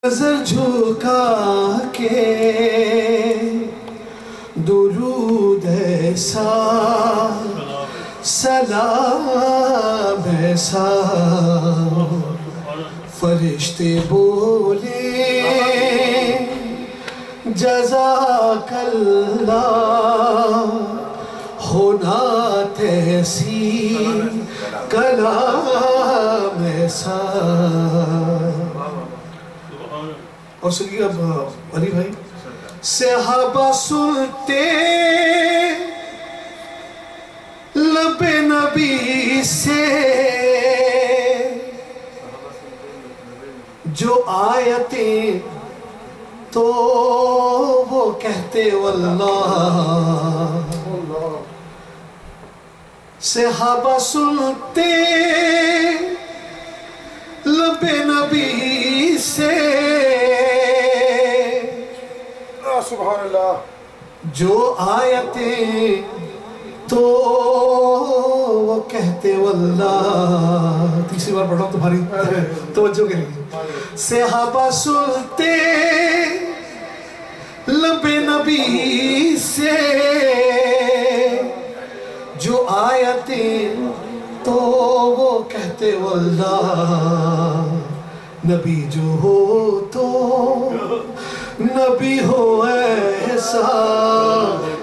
نظر جھکا کے درود ایسا سلام ایسا فرشتے بولے جزاک اللہ ہونا تیسی کلام ایسا. اور سنیے اب علی بھائی. صحابہ سنتے لب نبی سے جو آیتیں تو وہ کہتے واللہ. صحابہ سنتے لب نبی سے سبحان اللہ جو آیتیں تو وہ کہتے واللہ. تیسری بار پڑھا ہوں تمہاری توجہ کے لیے. صحابہ سنتے لب نبی سے جو آیتیں تو وہ کہتے واللہ. نبی جو ہو تو نبی ہو ایسا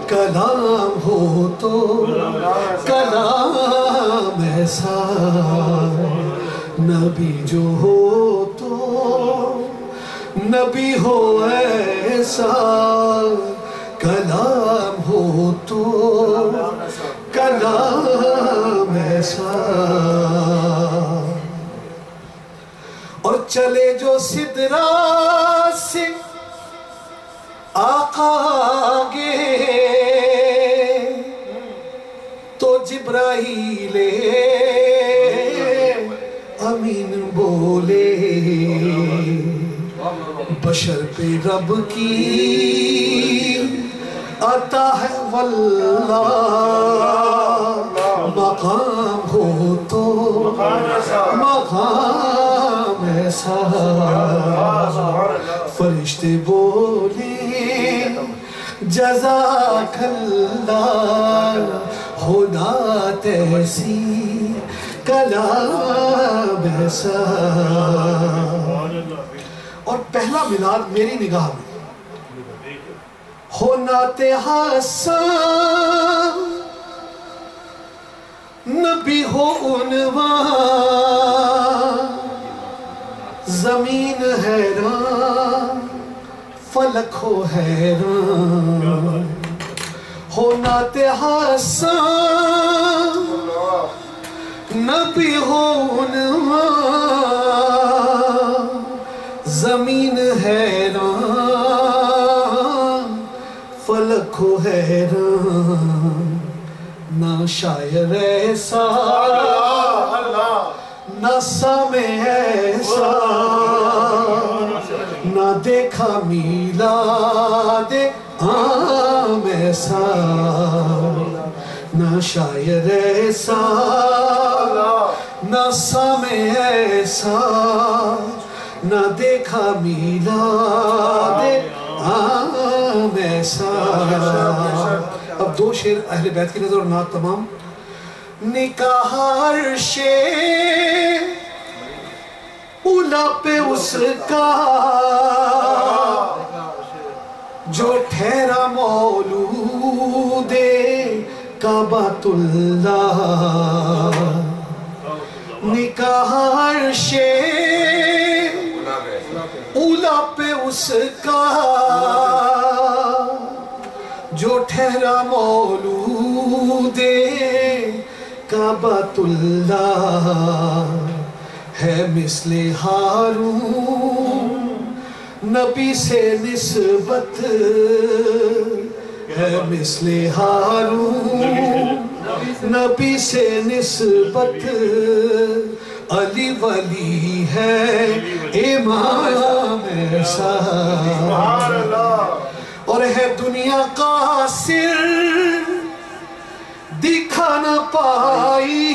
کلام ہو تو کلام ایسا. نبی جو ہو تو نبی ہو ایسا کلام ہو تو کلام ایسا. اور چلے جو سدرا سے آقا آگے تو جبرائیل امین بولے بشر پہ رب کی عطا ہے واللہ. مقام ہو تو مقام ایسا فرشتے بولے جزاک اللہ ہونا تیسی کلام ایسا. اور پہلا میلاد میری نگاہ میں ہونا حسن نبی ہو عنوان زمین حیران فلک ہو حیران. ہونا حسن نبی ہو عنوان زمین حیران فلک ہو حیران. نہ شاعر ایسا نہ سامع ایسا نہ دیکھا میلاد عام ایسا. نہ شاعر ایسا نہ سامع ایسا نہ دیکھا میلاد عام ایسا. اب دو شعر اہل بیت کی نظر اور نعت تمام. نکاح عرش اولا پہ اس کا جو ٹھہرا مولود کعبۃ اللہ. نکاح عرش اولا پہ اس کا جو ٹھہرا مولود کعبۃ اللہ. ہے مثل ہارون نبی سے نسبت ہے مثل ہارون نبی سے نسبت. علی ولی ہے امام ایسا اور ہے دنیا قاصر دکھا نہ پائی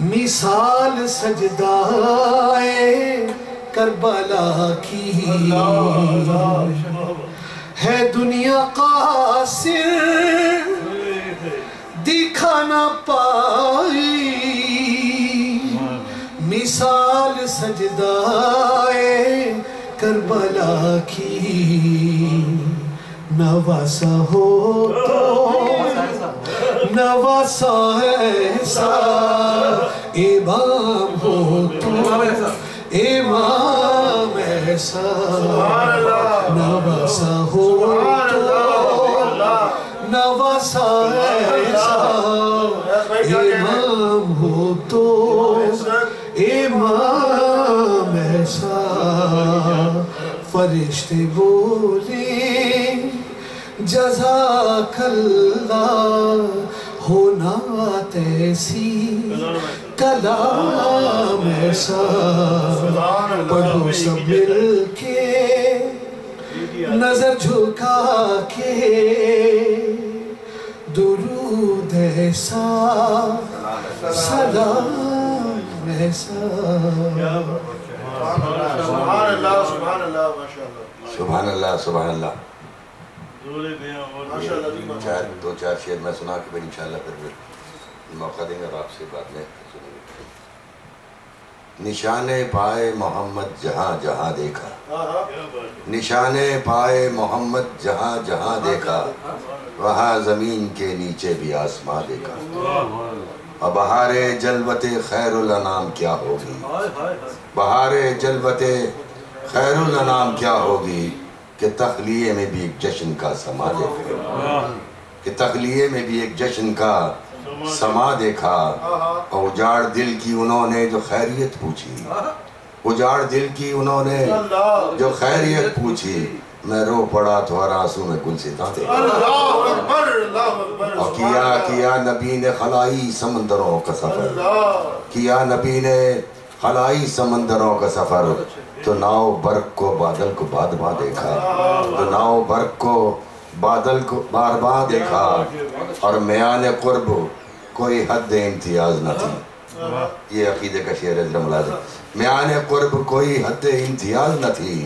مثال سجدائے کربلا کی ہے دنیا قاصر دکھا نہ پائی مثال سجدائے کربلا کی نواسا ہو تو نواسا ایسا امام ہو تو امام ایسا نواسا ہو تو نواسا ایسا امام ہو تو امام ایسا فرشتے بولے جزاک اللہ ہونا ایسی کلام ایسا پڑھو سب مل کے نظر جھکا کے درود ایسا سلام ایسا سبحان اللہ سبحان اللہ ماشاءاللہ سبحان اللہ سبحان اللہ دو چار شعر میں سنا کے پھر انشاءاللہ پھر موقع دیں گے اور آپ سے بعد میں سنیں گے نشان پائے محمد جہاں جہاں دیکھا نشان پائے محمد جہاں جہاں دیکھا وہاں زمین کے نیچے بھی آسمان دیکھا اور بہار جلوت خیر الانام کیا ہوگی بہار جلوت خیر الانام کیا ہوگی کہ تخلیے میں بھی ایک جشن کا سما دیکھا کہ تخلیے میں بھی ایک جشن کا سما دیکھا اور اجاڑ دل کی انہوں نے جو خیریت پوچھی اجاڑ دل کی انہوں نے جو خیریت پوچھی میں رو پڑا تو ہر آنسو میں گلستاں دیکھا اور کیا نبی نے خلائی سمندروں کا سفر کیا نبی نے خلائی سمندروں کا سفر تو ناؤ برق کو بادل کو بار بار دیکھا تو ناؤ برق کو بادل کو بار بار دیکھا اور میان قرب کوئی حد امتیاز نہ تھی یہ عقیدے کا شعر ہے ذرا ملازم میان قرب کوئی حد امتیاز نہ تھی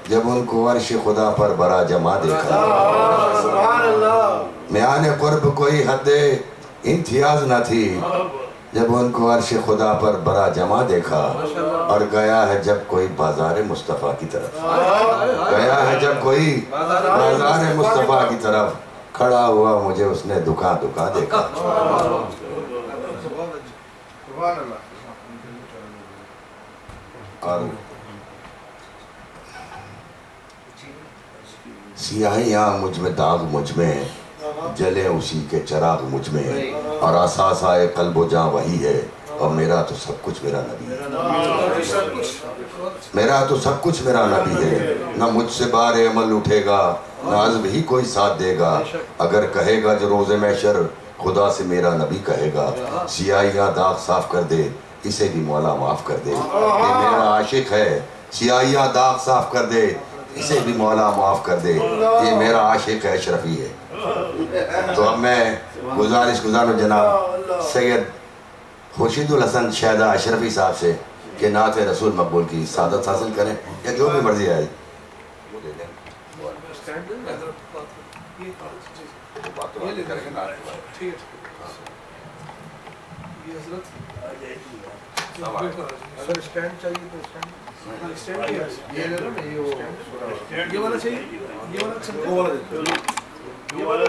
جب ان کو عرش خدا پر برا جمع دیکھا میان قرب کوئی حد امتیاز نہ تھی جب ان کو عرش خدا پر برا جمع دیکھا اور گیا ہے جب کوئی بازار مصطفیٰ کی طرف گیا ہے جب کوئی بازار مصطفیٰ کی طرف کھڑا ہوا مجھے اس نے دکھا دکھا دیکھا اور سیاہیاں مجھ میں داغ مجھ میں جلے اسی کے چراغ مجھ میں اور اساسۂ قلب و جاں وہی ہے اور میرا تو سب کچھ میرا نبی ہے میرا تو سب کچھ میرا نبی ہے نہ مجھ سے بار عمل اٹھے گا نہ عزم ہی کوئی ساتھ دے گا اگر کہے گا جو روز محشر خدا سے میرا نبی کہے گا سیاہیاں داغ صاف کر دے اسے بھی مولا معاف کر دے یہ میرا عاشق ہے سیاہیاں داغ صاف کر دے اسے بھی مولا معاف کر دے یہ میرا عاشق ہے اشرفی ہے تو اب میں گزارش گزاروں جناب سید خورشید الحسن شہدہ اشرفی صاحب سے کہ نعت رسول مقبول کی سعادت حاصل کریں یا جو بھی مرضی آئے اگر اسٹینڈ چاہیے تو اسٹینڈ یہ والا چاہیے یہ والا